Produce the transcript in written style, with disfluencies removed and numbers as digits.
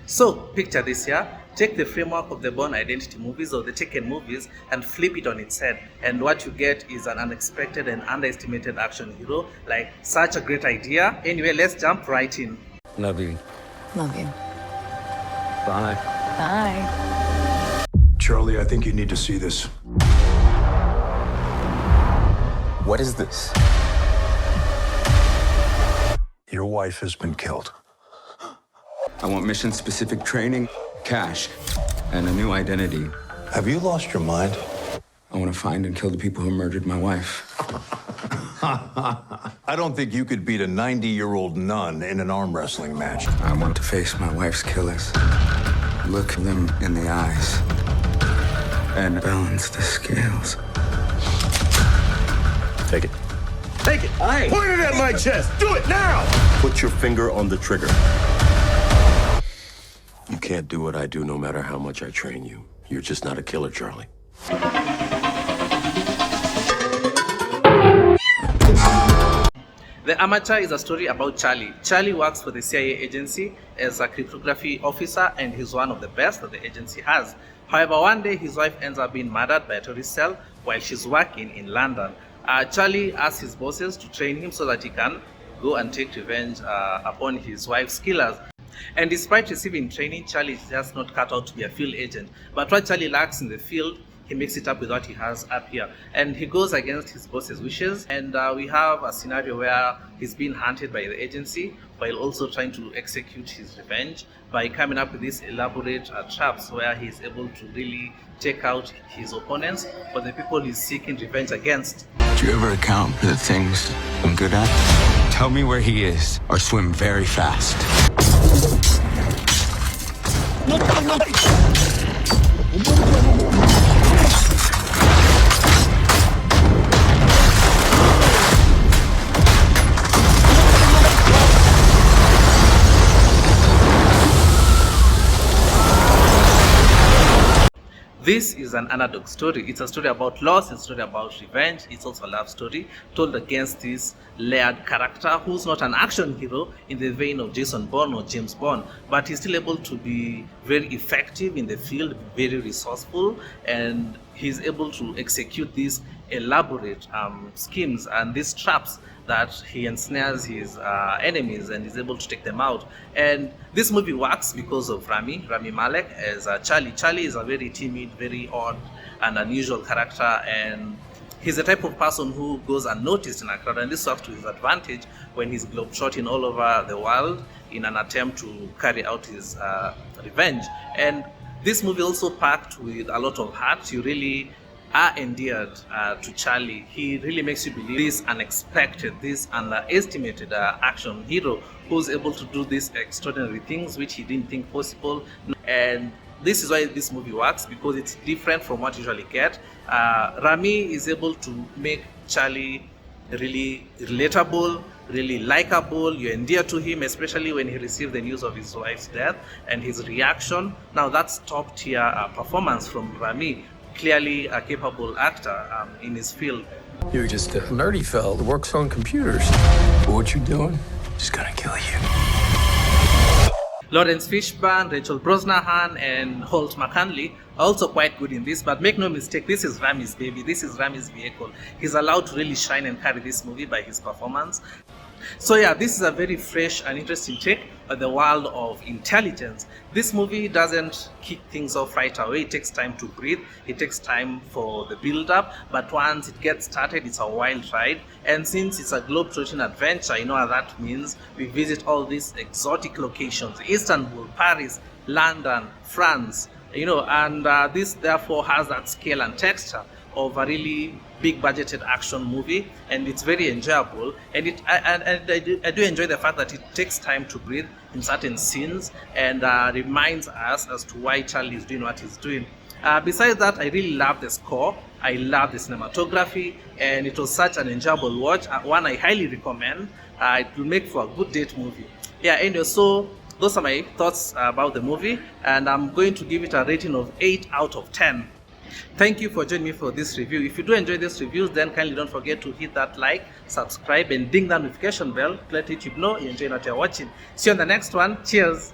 So, picture this here. Take the framework of the Bourne Identity movies or the Taken movies and flip it on its head. And what you get is an unexpected and underestimated action hero. Like, such a great idea. Anyway, let's jump right in. Love you. Love you. Bye. Bye. Charlie, I think you need to see this. What is this? Your wife has been killed. I want mission-specific training, cash, and a new identity. Have you lost your mind? I want to find and kill the people who murdered my wife. I don't think you could beat a 90-year-old nun in an arm wrestling match. I want to face my wife's killers, look them in the eyes, and balance the scales. Take it. Take it. Aye. Point it at my chest. Do it now. Put your finger on the trigger. You can't do what I do no matter how much I train you. You're just not a killer, Charlie. The Amateur is a story about Charlie. Charlie works for the CIA agency as a cryptography officer, and he's one of the best that the agency has. However, one day his wife ends up being murdered by a tourist cell while she's working in London. Charlie asks his bosses to train him so that he can go and take revenge upon his wife's killers. And despite receiving training, Charlie is just not cut out to be a field agent. But what Charlie lacks in the field, he makes it up with what he has up here. And he goes against his boss's wishes. And we have a scenario where he's being hunted by the agency while also trying to execute his revenge by coming up with these elaborate traps where he's able to really take out his opponents or the people he's seeking revenge against. Do you ever account for the things I'm good at? Tell me where he is, or swim very fast. This is an underdog story. It's a story about loss, it's a story about revenge, it's also a love story told against this layered character who's not an action hero in the vein of Jason Bourne or James Bond, but he's still able to be very effective in the field, very resourceful, and he's able to execute these elaborate schemes and these traps that he ensnares his enemies and is able to take them out. And this movie works because of Rami Malek as Charlie. Charlie is a very timid, very odd and unusual character, and he's the type of person who goes unnoticed in a crowd, and this works to his advantage when he's globetrotting all over the world in an attempt to carry out his revenge. And this movie also packed with a lot of heart. You really are endeared to Charlie. He really makes you believe this unexpected, this underestimated action hero who's able to do these extraordinary things which he didn't think possible. And this is why this movie works, because it's different from what you usually get. Rami is able to make Charlie really relatable, really likable. You endear to him, especially when he received the news of his wife's death and his reaction. Now that's top tier performance from Rami. Clearly a capable actor in his field. You're just a nerdy fella that works on computers. But what you doing? Just gonna kill you. Lawrence Fishburne, Rachel Brosnahan, and Holt McCanley are also quite good in this, but make no mistake, this is Rami's baby, this is Rami's vehicle. He's allowed to really shine and carry this movie by his performance. So yeah, this is a very fresh and interesting take on the world of intelligence. This movie doesn't kick things off right away. It takes time to breathe. It takes time for the build-up. But once it gets started, it's a wild ride. And since it's a globe-trotting adventure, you know what that means. We visit all these exotic locations: Istanbul, Paris, London, France. You know, and this therefore has that scale and texture of a really big budgeted action movie, and it's very enjoyable. And I do enjoy the fact that it takes time to breathe in certain scenes and reminds us as to why Charlie is doing what he's doing. Besides that, I really love the score. I love the cinematography, and it was such an enjoyable watch. One I highly recommend. It will make for a good date movie. Yeah, anyway, so those are my thoughts about the movie, and I'm going to give it a rating of 8 out of 10. Thank you for joining me for this review. If you do enjoy these reviews, then kindly don't forget to hit that like, subscribe, and ding that notification bell to let YouTube know you enjoy what you're watching. See you on the next one. Cheers.